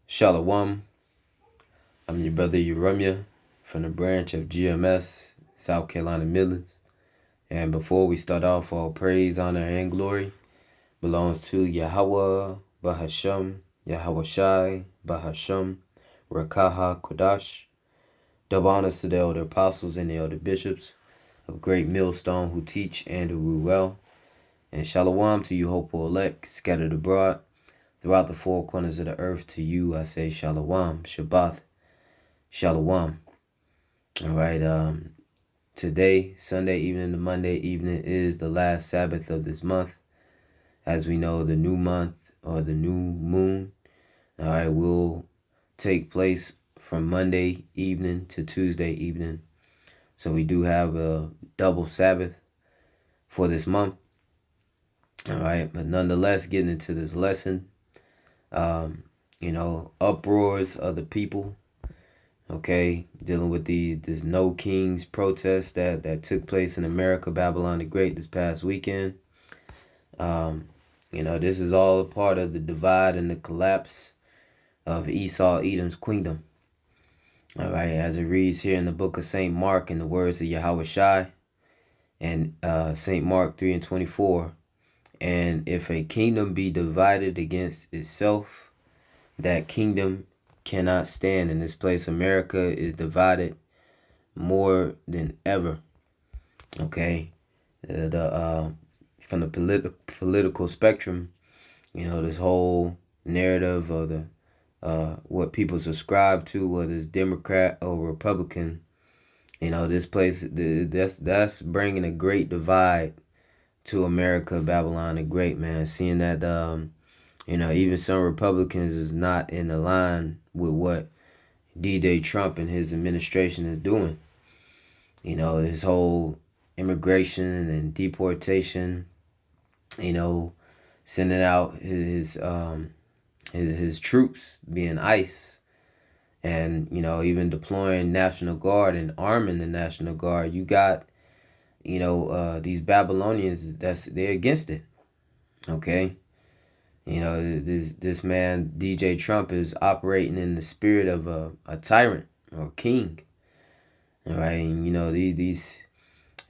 Shalawam, I'm your brother Yahawah from the branch of GMS, South Carolina Midlands. And before we start off, all praise, honor, and glory belongs to Yahawah, Bahasham, Yahawashi, Bahasham, Rawchaa, HaQadash. Double honors to the elder apostles and the elder bishops of Great Millstone who teach and who rule well. And Shalawam to you, hopeful elect, scattered abroad throughout the four corners of the earth. To you I say Shalawam, Shabbat, Shalawam. All right, today, Sunday evening to Monday evening, is the last Sabbath of this month. As we know, the new month or the new moon, all right, will take place from Monday evening to Tuesday evening. So we do have a double Sabbath for this month. All right, but nonetheless, getting into this lesson, uproars of the people, okay, dealing with this No Kings protest that took place in America, Babylon the Great, this past weekend. This is all a part of the divide and the collapse of Esau, Edom's kingdom. All right, as it reads here in the book of St. Mark in the words of Yahawashi and St. Mark 3:24, and if a kingdom be divided against itself, that kingdom cannot stand. In this place, America is divided more than ever. Okay, from the political spectrum, this whole narrative of the what people subscribe to, whether it's Democrat or Republican, this place, that's bringing a great divide to America, Babylon the Great, man. Seeing that, even some Republicans is not in the line with what DJ Trump and his administration is doing. This whole immigration and deportation, sending out his troops, being ICE, and, even deploying National Guard and arming the National Guard. You got, these Babylonians, they're against it. Okay. This man, DJ Trump, is operating in the spirit of a tyrant or king. All right. And, these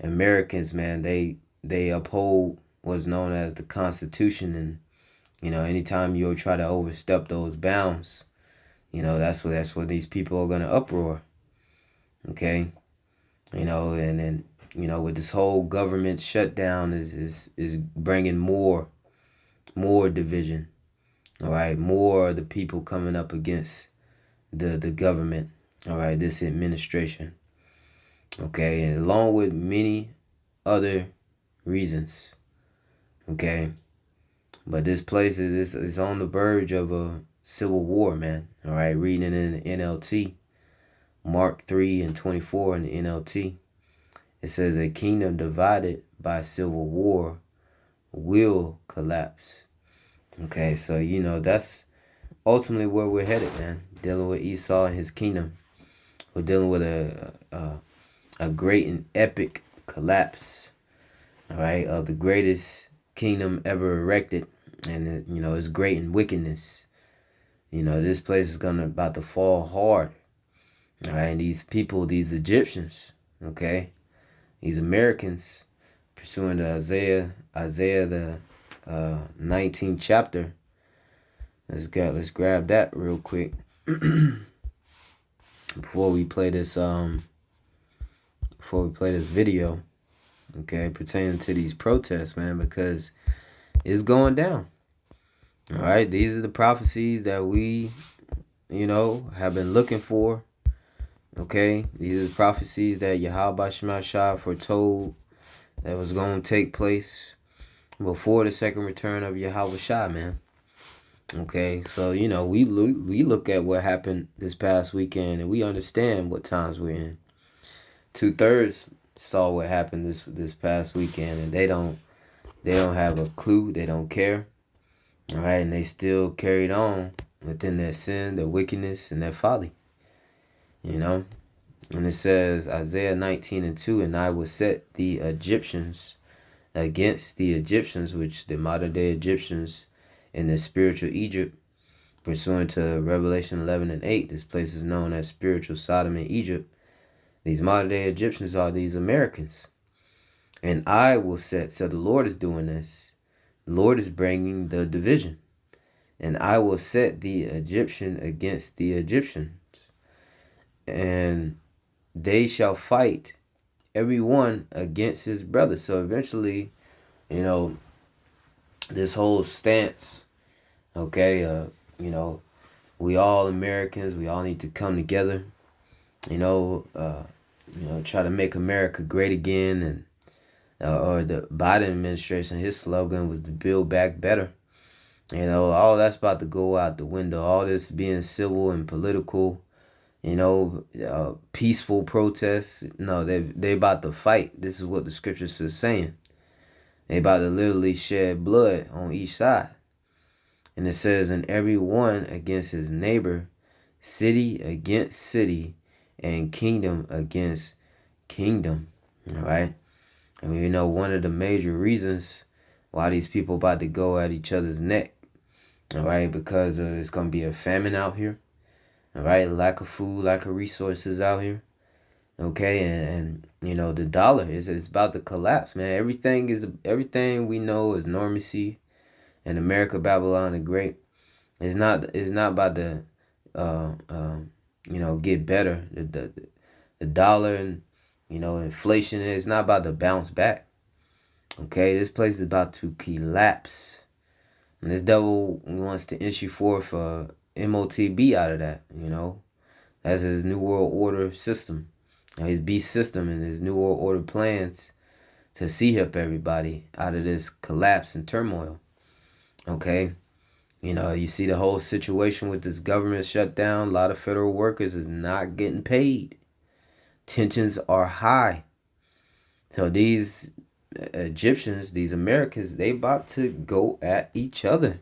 Americans, man, they uphold what's known as the Constitution. And, anytime you'll try to overstep those bounds, that's where these people are going to uproar. Okay. And then, with this whole government shutdown is bringing more division. All right, more of the people coming up against the government. All right, this administration. Okay, and along with many other reasons. Okay, but this place is on the verge of a civil war, man. All right, reading in the NLT, Mark 3:24 in the NLT. It says a kingdom divided by civil war will collapse. Okay, so, that's ultimately where we're headed, man. Dealing with Esau and his kingdom. We're dealing with a great and epic collapse, all right, of the greatest kingdom ever erected. And, it's great in wickedness. This place is about to fall hard. All right, and these people, these Egyptians, okay, these Americans, pursuing to Isaiah the 19th chapter. Let's grab that real quick before we play this video, okay, pertaining to these protests, man, because it's going down. All right, these are the prophecies that we, have been looking for. Okay, these are the prophecies that Yahawah foretold that was going to take place before the second return of Yahawashi, man. Okay, so, we look at what happened this past weekend, and we understand what times we're in. 2/3 saw what happened this past weekend, and they don't have a clue. They don't care. All right, and they still carried on within their sin, their wickedness, and their folly. And it says, Isaiah 19:2, and I will set the Egyptians against the Egyptians, which the modern day Egyptians in the spiritual Egypt, Pursuant to Revelation 11 and 8, this place is known as spiritual Sodom and Egypt. These modern-day Egyptians are these Americans. And I will set, so the Lord is doing this. The Lord is bringing the division. And I will set the Egyptian against the Egyptians. And they shall fight every one against his brother. So eventually, you know, this whole stance, okay, we all Americans, we all need to come together, try to make America great again. And or the Biden administration, his slogan was to build back better. All that's about to go out the window. All this being civil and political, peaceful protests. No, they about to fight. This is what the scriptures is saying. They about to literally shed blood on each side. And it says, and every one against his neighbor, city against city, and kingdom against kingdom. All right. One of the major reasons why these people about to go at each other's neck. All right. Because it's going to be a famine out here. All right. Lack of food, lack of resources out here. Okay. And the dollar is about to collapse, man. Everything we know is normacy. And America, Babylon the Great, it's not about to get better. The dollar and inflation is not about to bounce back. Okay, this place is about to collapse, and this devil wants to issue forth MOTB out of that. That's his New World Order system, his beast system, and his New World Order plans to see-up everybody out of this collapse and turmoil. Okay, you see the whole situation with this government shutdown. A lot of federal workers is not getting paid. Tensions are high. So these Egyptians, these Americans, they about to go at each other.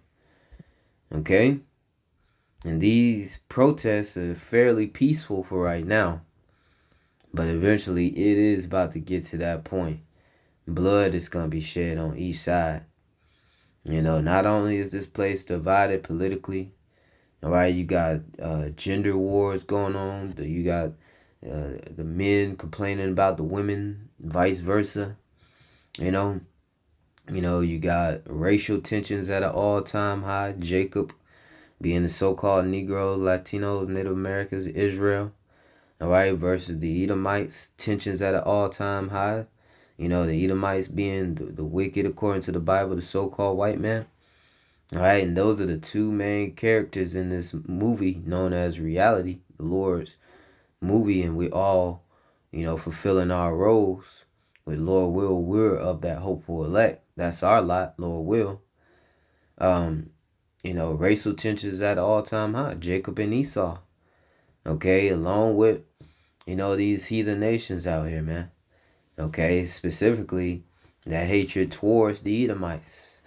Okay, and these protests are fairly peaceful for right now, but eventually it is about to get to that point. Blood is going to be shed on each side. Not only is this place divided politically, all right, you got gender wars going on. You got the men complaining about the women, vice versa. You got racial tensions at an all-time high. Jacob being the so-called Negroes, Latinos, Native Americans, Israel, all right, versus the Edomites. Tensions at an all-time high. The Edomites being the wicked according to the Bible, the so-called white man. All right, and those are the two main characters in this movie known as reality, the Lord's movie, and we all, fulfilling our roles. With Lord will, we're of that hopeful elect. That's our lot, Lord will. Racial tensions at all-time high. Jacob and Esau. Okay, along with, these heathen nations out here, man. Okay, specifically that hatred towards the Edomites.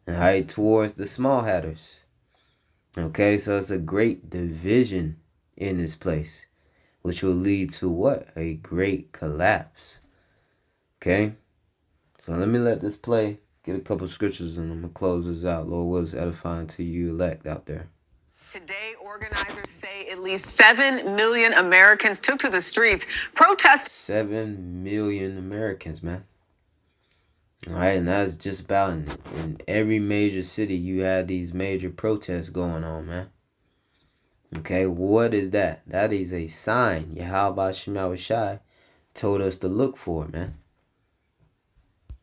And right, towards the small hatters. Okay, so it's a great division in this place, which will lead to what? A great collapse. Okay, so let me let this play, get a couple scriptures, and I'm going to close this out. Lord will is edifying to you elect out there. Today, organizers say at least 7 million Americans took to the streets protesting. 7 million Americans, man. All right, and that's just about in every major city. You had these major protests going on, man. Okay, what is that? That is a sign Yahawashi told us to look for, man.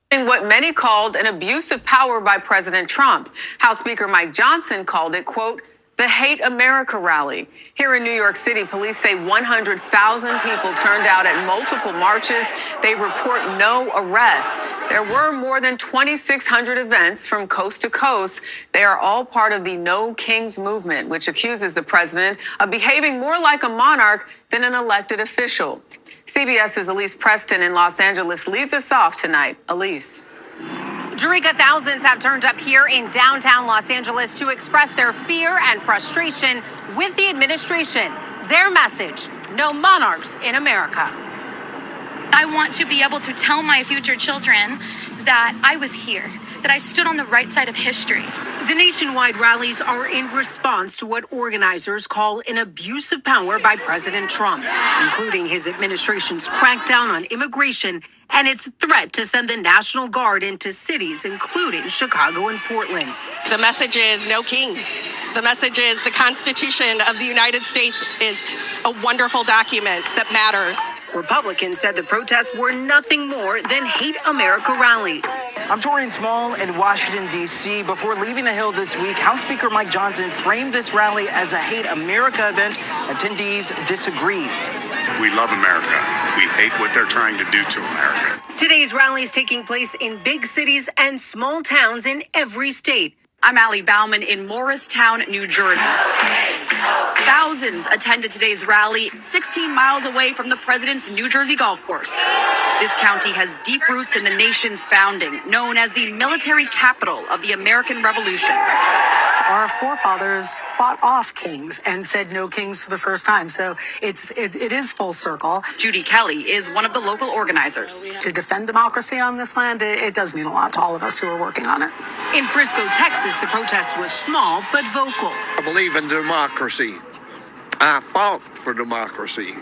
What many called an abuse of power by President Trump. House Speaker Mike Johnson called it, quote, the Hate America rally. Here in New York City, police say 100,000 people turned out at multiple marches. They report no arrests. There were more than 2,600 events from coast to coast. They are all part of the No Kings movement, which accuses the president of behaving more like a monarch than an elected official. CBS's Elise Preston in Los Angeles leads us off tonight. Elise. Jerika, thousands have turned up here in downtown Los Angeles to express their fear and frustration with the administration. Their message, no monarchs in America. I want to be able to tell my future children that I was here that I stood on the right side of history. The nationwide rallies are in response to what organizers call an abuse of power by President Trump, including his administration's crackdown on immigration and its threat to send the National Guard into cities, including Chicago and Portland. The message is no kings. The message is the Constitution of the United States is a wonderful document that matters. Republicans said the protests were nothing more than Hate America rallies. I'm Torian Small in Washington, D.C. Before leaving the Hill this week, House Speaker Mike Johnson framed this rally as a Hate America event. Attendees disagreed. We love America. We hate what they're trying to do to America. Today's rally is taking place in big cities and small towns in every state. I'm Allie Bauman in Morristown, New Jersey. Thousands attended today's rally 16 miles away from the president's New Jersey golf course. This county has deep roots in the nation's founding, known as the military capital of the American Revolution. Our forefathers fought off kings and said no kings for the first time. So it is full circle. Judy Kelly is one of the local organizers. To defend democracy on this land, it does mean a lot to all of us who are working on it. In Frisco, Texas, the protest was small but vocal. I believe in democracy. I fought for democracy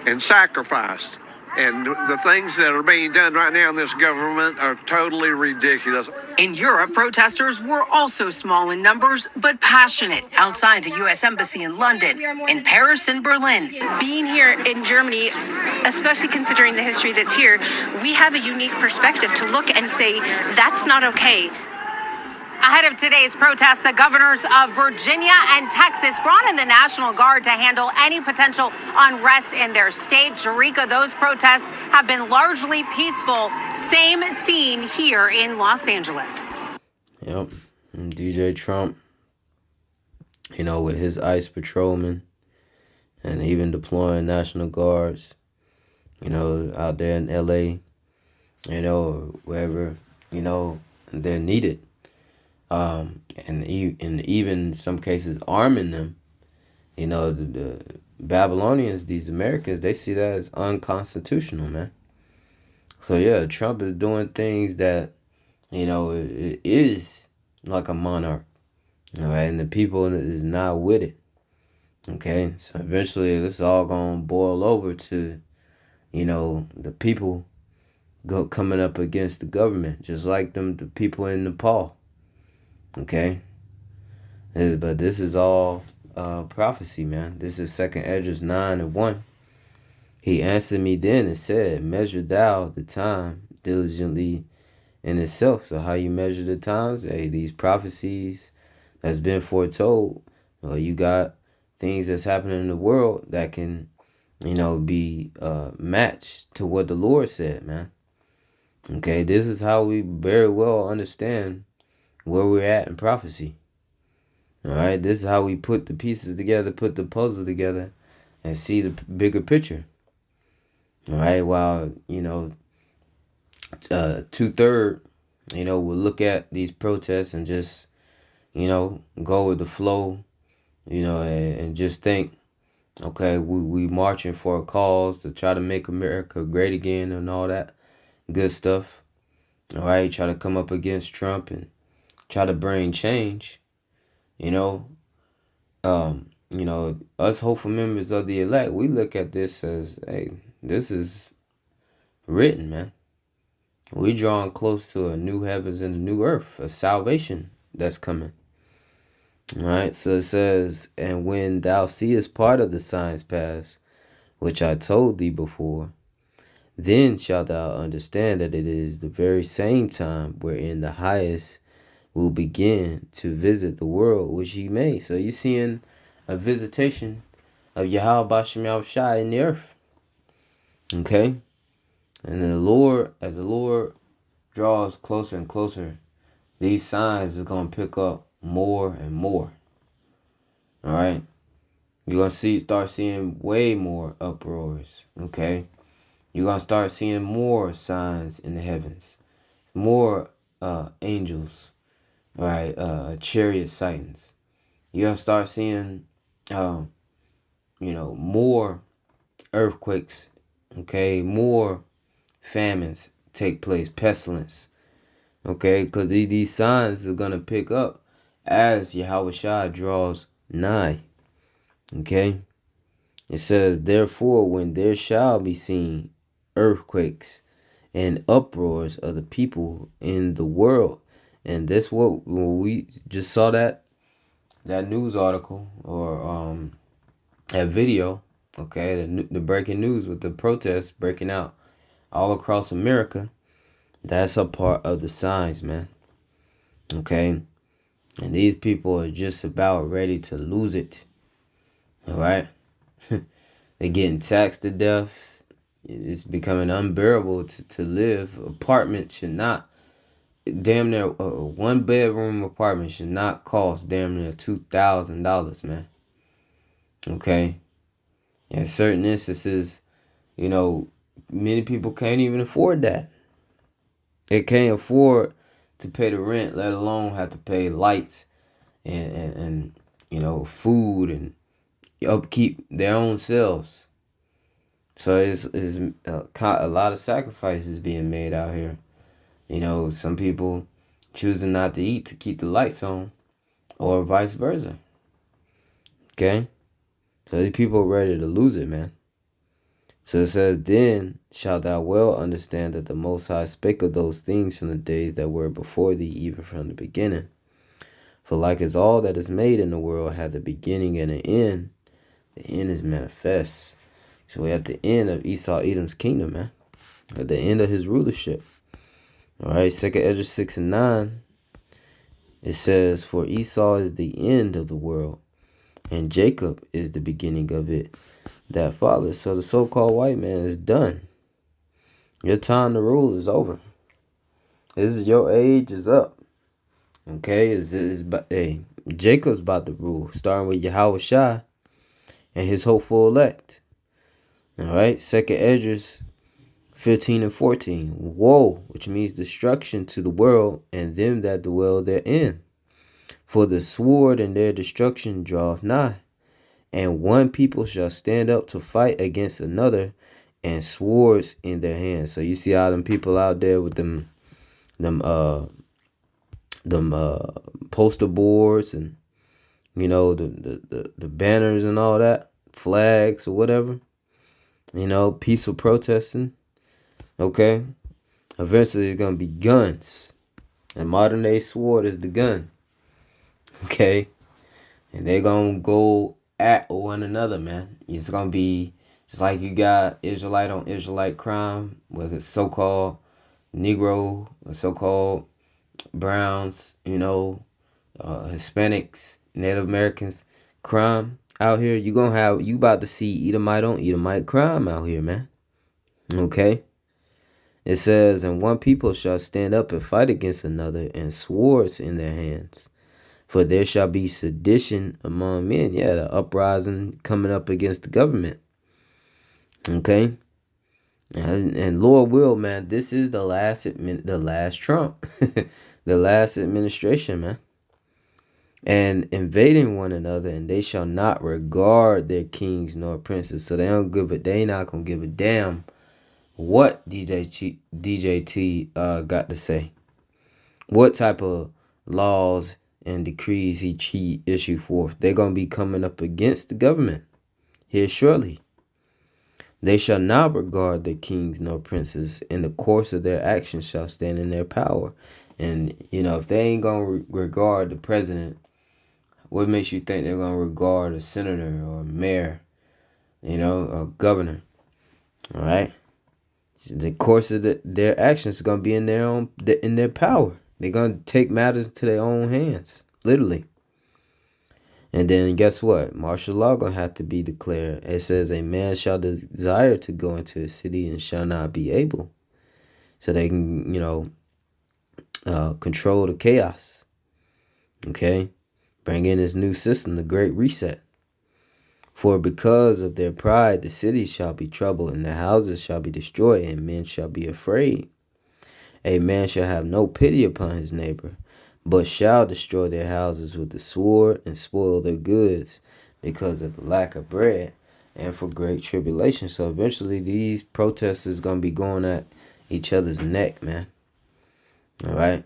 and sacrificed. And the things that are being done right now in this government are totally ridiculous. In Europe, protesters were also small in numbers, but passionate outside the U.S. Embassy in London, in Paris and Berlin. Being here in Germany, especially considering the history that's here, we have a unique perspective to look and say, that's not okay. Ahead of today's protest, the governors of Virginia and Texas brought in the National Guard to handle any potential unrest in their state. Jerika, those protests have been largely peaceful. Same scene here in Los Angeles. Yep. And DJ Trump, with his ICE patrolmen and even deploying National Guards, out there in LA, or wherever, they're needed. And even in some cases arming them, the Babylonians, these Americans, they see that as unconstitutional, man. So yeah, Trump is doing things that, it is like a monarch, and the people is not with it. Okay, so eventually this is all gonna boil over to, the people coming up against the government, just like the people in Nepal. Okay, but this is all prophecy, man. This is 2 Esdras 9:1. He answered me then and said, measure thou the time diligently in itself. So how you measure the times? Hey, these prophecies that's been foretold. You got things that's happening in the world that can, be matched to what the Lord said, man. Okay, this is how we very well understand where we're at in prophecy. All right, this is how we put the pieces together, put the puzzle together, and see the bigger picture. All right, while, 2/3, will look at these protests and just, go with the flow, and just think, okay, we marching for a cause to try to make America great again and all that good stuff. All right, try to come up against Trump and try to bring change, us hopeful members of the elect, we look at this as, hey, this is written, man. We drawing close to a new heavens and a new earth, a salvation that's coming. All right, so it says, and when thou seest part of the signs pass, which I told thee before, then shalt thou understand that it is the very same time wherein the highest will begin to visit the world which he made. So you're seeing a visitation of Yahawah Bahasham Yahawashi in the earth. Okay? And then as the Lord draws closer and closer, these signs is going to pick up more and more. All right? You're going to start seeing way more uproars. Okay? You're going to start seeing more signs in the heavens. More angels. Right, chariot sightings. You're going to start seeing, more earthquakes, okay, more famines take place, pestilence, Okay, because these signs are going to pick up as Yahawashi draws nigh. Okay, it says, therefore, when there shall be seen earthquakes and uproars of the people in the world, and that's what we just saw, that news article, or that video. Okay, the breaking news with the protests breaking out all across America. That's a part of the signs, man. Okay, and these people are just about ready to lose it. All right. They're getting taxed to death. It's becoming unbearable to live. Apartments should not, damn near, a 1-bedroom apartment should not cost damn near $2,000, man. Okay. In certain instances, many people can't even afford that. They can't afford to pay the rent, let alone have to pay lights and food and upkeep their own selves. So it's a lot of sacrifices being made out here. Some people choosing not to eat to keep the lights on, or vice versa. Okay? So these people are ready to lose it, man. So it says, then shalt thou well understand that the Most High spake of those things from the days that were before thee, even from the beginning. For like as all that is made in the world hath a beginning and an end, the end is manifest. So we're at the end of Esau Edom's kingdom, man. At the end of his rulership. All right, 2 Ezra 6 and 9. It says, for Esau is the end of the world, and Jacob is the beginning of it that follows. So the so-called white man is done. Your time to rule is over. Your age is up. Okay, Jacob's about to rule, starting with Yahawashi and his hopeful elect. All right, 2 Ezra 15 and 14. Woe, which means destruction to the world and them that dwell therein. For the sword and their destruction draweth nigh, and one people shall stand up to fight against another, and swords in their hands. So you see all them people out there with them poster boards and the banners and all that, flags or whatever. Peaceful protesting. Okay, eventually it's gonna be guns, and modern day sword is the gun. Okay, and they're gonna go at one another, man. It's gonna be just like you got Israelite on Israelite crime, whether it's so-called Negro or so-called Browns, Hispanics, Native Americans crime out here. You about to see Edomite on Edomite crime out here, man. Okay. It says, and one people shall stand up and fight against another, and swords in their hands. For there shall be sedition among men. Yeah, the uprising coming up against the government. Okay. And Lord will, man, this is the last Trump. The last administration, man. And invading one another, and they shall not regard their kings nor princes. So they not gonna give a damn what DJT got to say. What type of laws and decrees he issue forth. They're gonna be coming up against the government here shortly. They shall not regard their kings nor princes. In the course of their actions shall stand in their power. And if they ain't gonna regard the president, what makes you think they're gonna regard a senator or a mayor, a governor? All right. The course of their actions is gonna be in their power. They're gonna take matters into their own hands, literally. And then guess what? Martial law gonna have to be declared. It says a man shall desire to go into a city and shall not be able, so they can control the chaos. Okay, bring in this new system, the Great Reset. For because of their pride, the cities shall be troubled, and the houses shall be destroyed, and men shall be afraid. A man shall have no pity upon his neighbor, but shall destroy their houses with the sword, and spoil their goods, because of the lack of bread, and for great tribulation. So eventually these protesters going to be going at each other's neck, man. All right.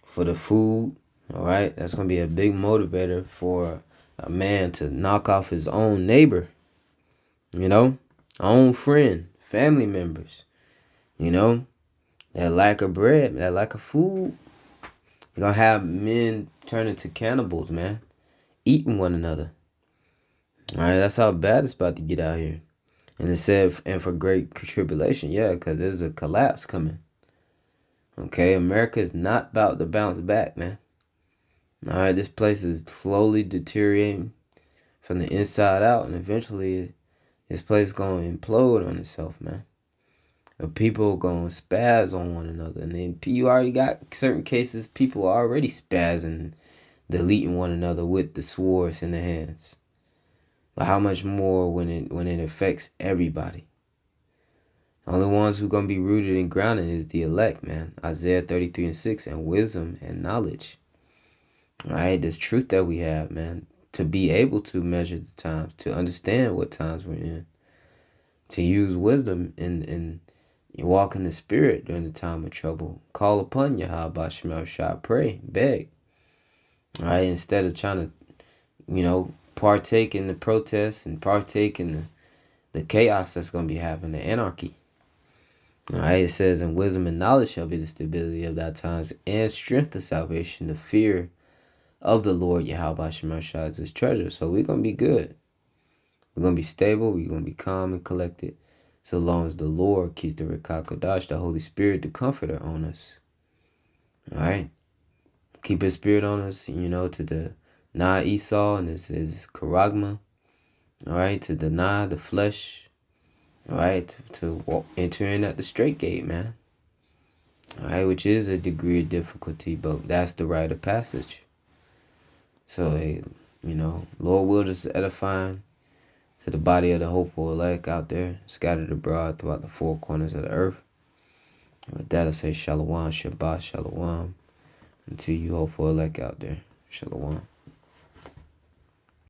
For the food. All right. That's going to be a big motivator for a man to knock off his own neighbor. You know, own friend, family members. You know, that lack of bread, that lack of food. You're going to have men turn into cannibals, man. Eating one another. All right, that's how bad it's about to get out here. And it said, and for great tribulation, yeah, because there's a collapse coming. Okay, America is not about to bounce back, man. All right, this place is slowly deteriorating from the inside out, and eventually this place is going to implode on itself, man. People are going to spaz on one another. And then you already got certain cases, people are already spazzing, deleting one another with the swords in their hands. But how much more when it affects everybody? The only ones who are going to be rooted and grounded is the elect, man. Isaiah 33:6, and wisdom and knowledge. All right, this truth that we have, man. To be able to measure the times, to understand what times we're in. To use wisdom and walk in the spirit during the time of trouble. Call upon Yahawah, pray, beg. All right, instead of trying to, partake in the protests and partake in the chaos that's going to be happening, the anarchy. All right, it says, and wisdom and knowledge shall be the stability of thy times, and strength of salvation, the fear of the Lord Yahawashi is his treasure. So we're going to be good. We're going to be stable. We're going to be calm and collected. So long as the Lord keeps the HaQadash, the Holy Spirit, the Comforter, on us. All right. Keep his spirit on us, to deny Esau and his charagma. All right. To deny the flesh. All right. To enter in at the straight gate, man. All right. Which is a degree of difficulty, but that's the rite of passage. So, Lord will just edifying to the body of the hopeful elect out there, scattered abroad throughout the four corners of the earth. And with that, I say Shalawam, Shabbat, Shalawam, and to you hopeful elect out there. Shalawam.